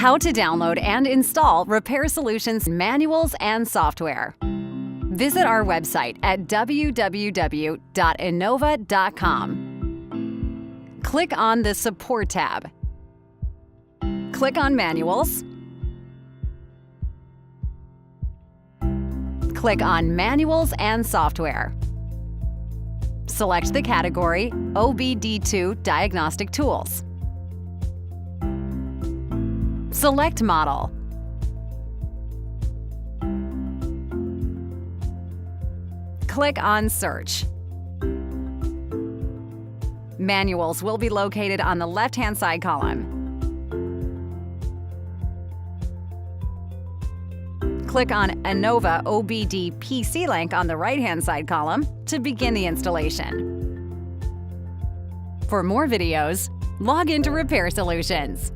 How to download and install RepairSolutions manuals and software. Visit our website at www.innova.com. Click on the Support tab. Click on Manuals. Click on Manuals and Software. Select the category OBD2 Diagnostic Tools. Select Model. Click on Search. Manuals will be located on the left-hand side column. Click on INNOVA OBD PCLink on the right-hand side column to begin the installation. For more videos, log into RepairSolutions.